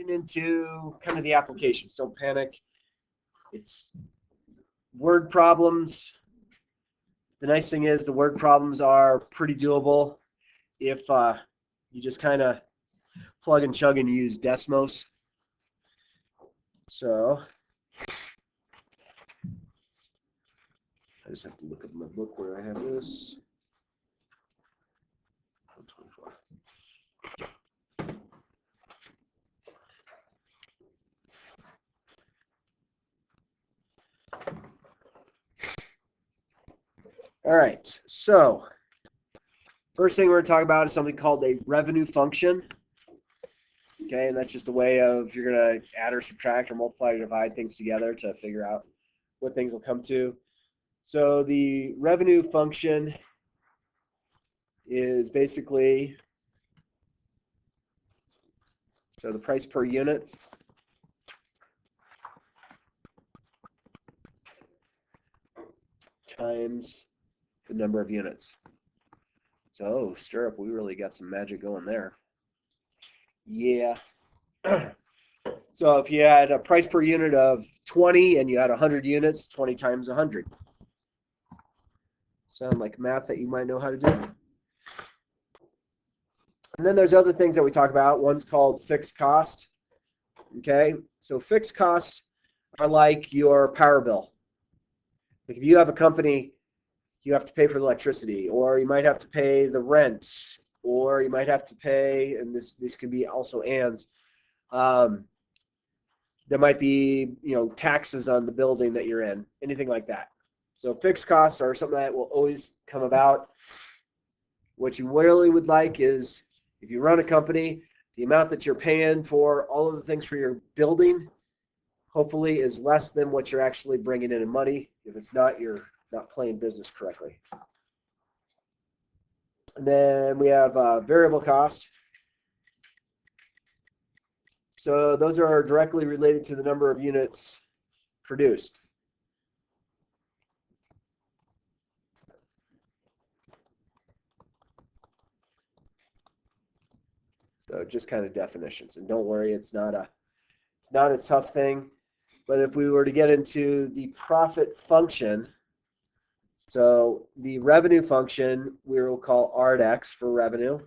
getting into kind of the applications. Don't panic. It's word problems. The nice thing is the word problems are pretty doable if you just kind of plug and chug and use Desmos. So I just have to look up my book where I have this. 24. All right, so first thing we're going to talk about is something called a revenue function. Okay, and that's just a way of you're going to add or subtract or multiply or divide things together to figure out what things will come to. So the revenue function is basically, so the price per unit times the number of units. So, Stirrup, we really got some magic going there. Yeah. So if you had a price per unit of 20 and you had 100 units, 20 times 100. Sound like math that you might know how to do. And then there's other things that we talk about. One's called fixed cost. Okay, so fixed costs are like your power bill. Like if you have a company, you have to pay for the electricity, or you might have to pay the rent, or you might have to pay, and this can be also ands. There might be, taxes on the building that you're in, anything like that. So fixed costs are something that will always come about. What you really would like is, if you run a company, the amount that you're paying for all of the things for your building, hopefully is less than what you're actually bringing in money. If it's not, you're not playing business correctly. And then we have variable cost. So those are directly related to the number of units produced. So just kind of definitions. And don't worry, it's not a tough thing. But if we were to get into the profit function, so the revenue function we will call R at X for revenue.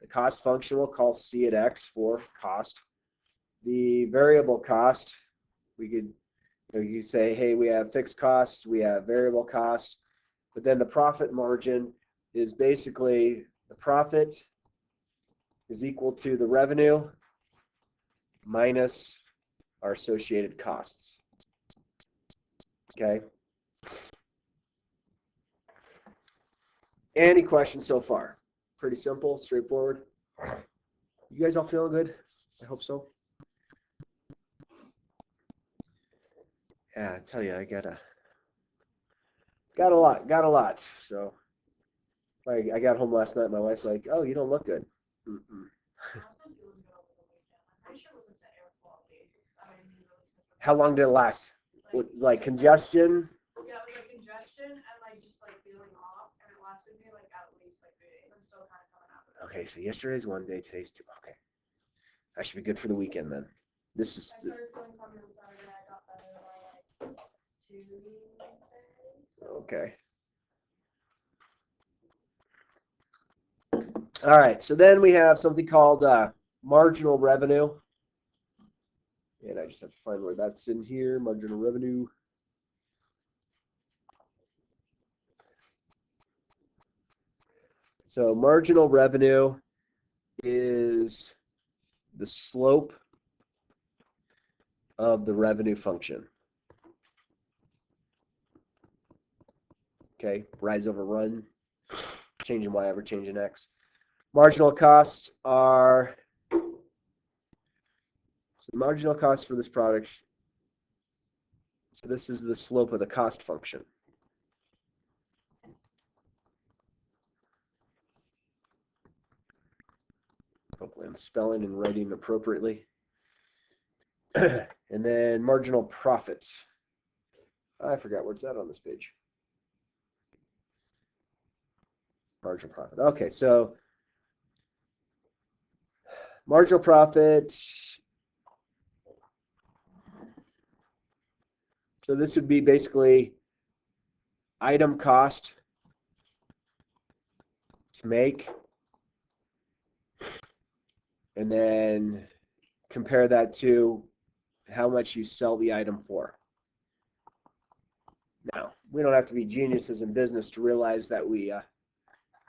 The cost function we'll call C at X for cost. The variable cost, we could you say, hey, we have fixed costs, we have variable costs, but then the profit margin is basically the profit is equal to the revenue minus our associated costs. Okay. Any questions so far? Pretty simple, straightforward. You guys all feeling good? I hope so. Yeah, I tell you, I got a lot. So I got home last night. My wife's like, "Oh, you don't look good." How long did it last? Like congestion? Yeah, like congestion and just feeling off, and it lasted me at least 3 days. I'm still kind of coming out of it. Okay, so yesterday's one day, today's two. Okay, I should be good for the weekend then. This is. I started feeling funny on Saturday. I got better by 2 days. Okay. All right, so then we have something called marginal revenue. And I just have to find where that's in here, marginal revenue. So marginal revenue is the slope of the revenue function. Okay, rise over run, change in y over change in x. Marginal costs are, so the marginal cost for this product, so this is the slope of the cost function. Hopefully I'm spelling and writing appropriately. And then marginal profits. I forgot where it's at on this page. Marginal profit. Okay, so marginal profit So this would be basically item cost to make, and then compare that to how much you sell the item for. Now, we don't have to be geniuses in business to realize that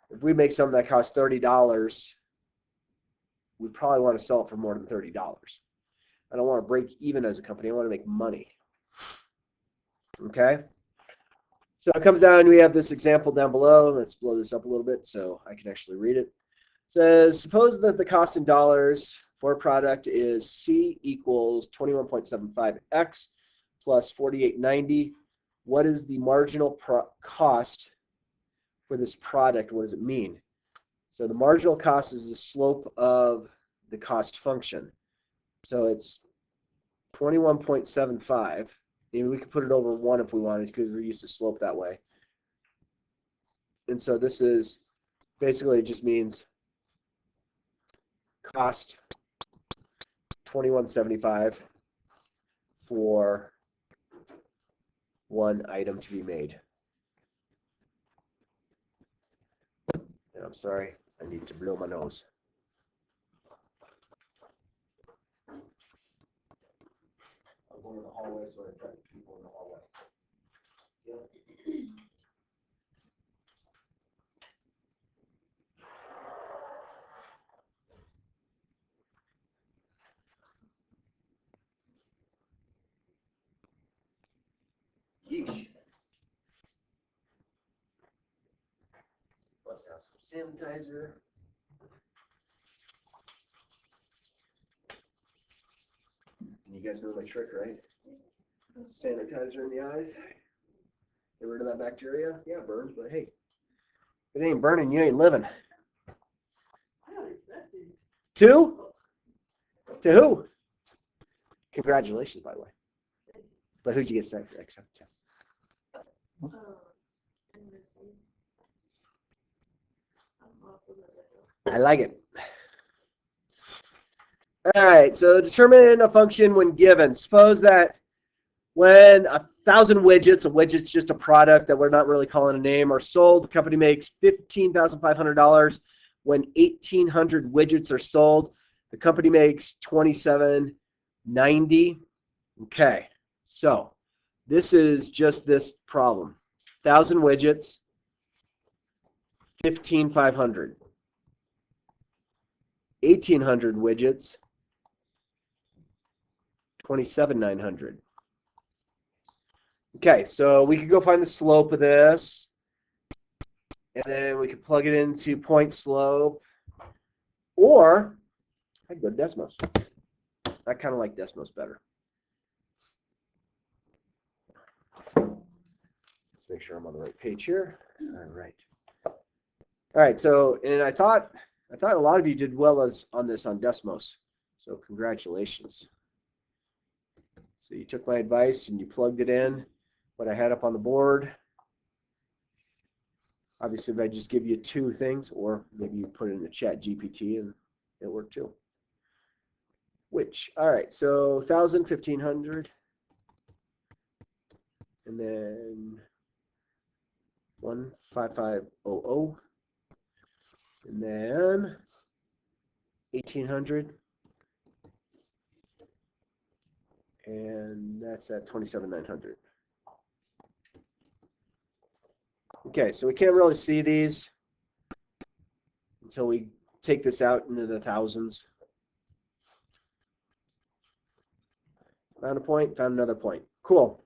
if we make something that costs $30, we probably want to sell it for more than $30. I don't want to break even as a company. I want to make money. Okay? So it comes down, we have this example down below. Let's blow this up a little bit so I can actually read it. It says, suppose that the cost in dollars for a product is C equals 21.75x plus 48.90. What is the marginal cost for this product? What does it mean? So the marginal cost is the slope of the cost function. So it's 21.75. Maybe we could put it over 1 if we wanted, because we're used to slope that way. And so this is basically, it just means cost 21.75 for one item to be made. And I'm sorry, I need to blow my nose. I'm going in the hallway, so I got people in the hallway. Yeah. Yeesh. Let's have some sanitizer. You guys know my trick, right? Sanitizer in the eyes. Get rid of that bacteria. Yeah, it burns, but hey, if it ain't burning, you ain't living. Two? To who? Congratulations, by the way. But who'd you get second? Except I like it. All right, so determine a function when given. Suppose that when 1,000 widgets, a widget's just a product that we're not really calling a name, are sold, the company makes $15,500. When 1,800 widgets are sold, the company makes $27.90. Okay, so this is just this problem. 1,000 widgets, $15,500. 1,800 widgets, $27,900. Okay, so we could go find the slope of this, and then we could plug it into point slope, or I'd go Desmos. I kind of like Desmos better. Let's make sure I'm on the right page here. All right. All right, so, and I thought a lot of you did well on this on Desmos, so congratulations. So you took my advice and you plugged it in, what I had up on the board. Obviously, if I just give you 2 things, or maybe you put it in the chat GPT and it worked too. Which, all right, so 1,000, 1,500, and then 15500, and then 1,800, and that's at 27,900. Okay, so we can't really see these until we take this out into the thousands. Found a point, found another point. Cool.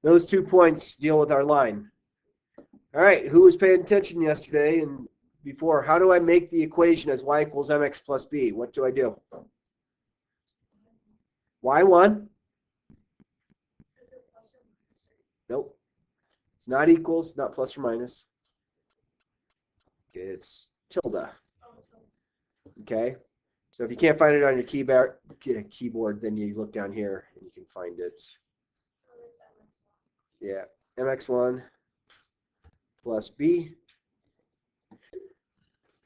Those 2 points deal with our line. All right, who was paying attention yesterday and before? How do I make the equation as y equals mx plus b? What do I do? y1? Nope. It's not equals, not plus or minus. It's tilde. Okay. So if you can't find it on your keyboard, then you look down here and you can find it. Yeah, mx1 plus b.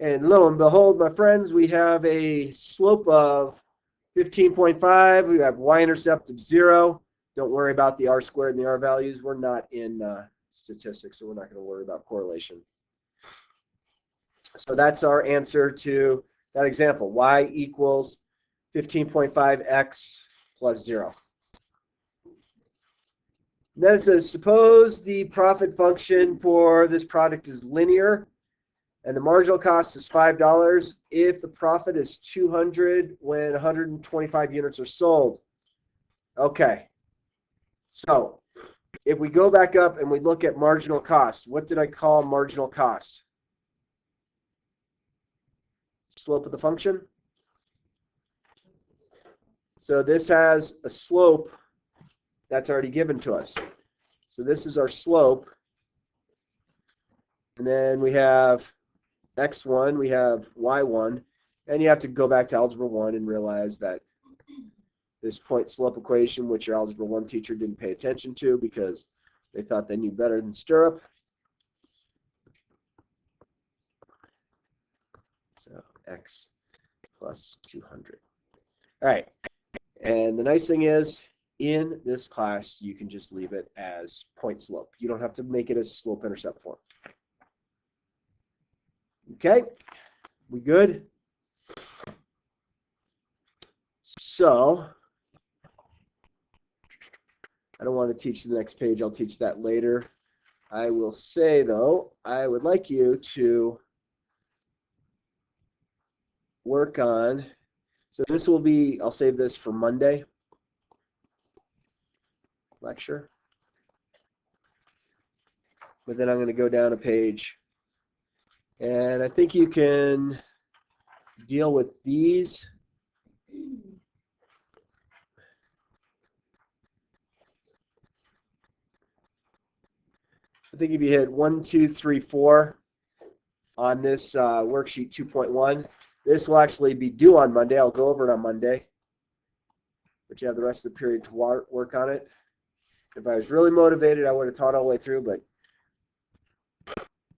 And lo and behold, my friends, we have a slope of 15.5. We have y-intercept of 0. Don't worry about the R squared and the R values. We're not in statistics, so we're not going to worry about correlation. So that's our answer to that example. Y equals 15.5x plus 0. And then it says, suppose the profit function for this product is linear and the marginal cost is $5 if the profit is 200 when 125 units are sold. Okay. So if we go back up and we look at marginal cost, what did I call marginal cost? Slope of the function. So this has a slope that's already given to us. So this is our slope. And then we have x1, we have y1. And you have to go back to Algebra 1 and realize that this point slope equation, which your Algebra 1 teacher didn't pay attention to because they thought they knew better than stirrup. So x plus 200. All right. And the nice thing is, in this class, you can just leave it as point slope. You don't have to make it as slope intercept form. Okay, we good? So, I don't want to teach the next page. I'll teach that later. I will say, though, I would like you to work on, so this will be, I'll save this for Monday lecture. But then I'm going to go down a page. And I think you can deal with these. I think if you hit 1, 2, 3, 4 on this worksheet 2.1, this will actually be due on Monday. I'll go over it on Monday. But you have the rest of the period to work on it. If I was really motivated, I would have taught all the way through, but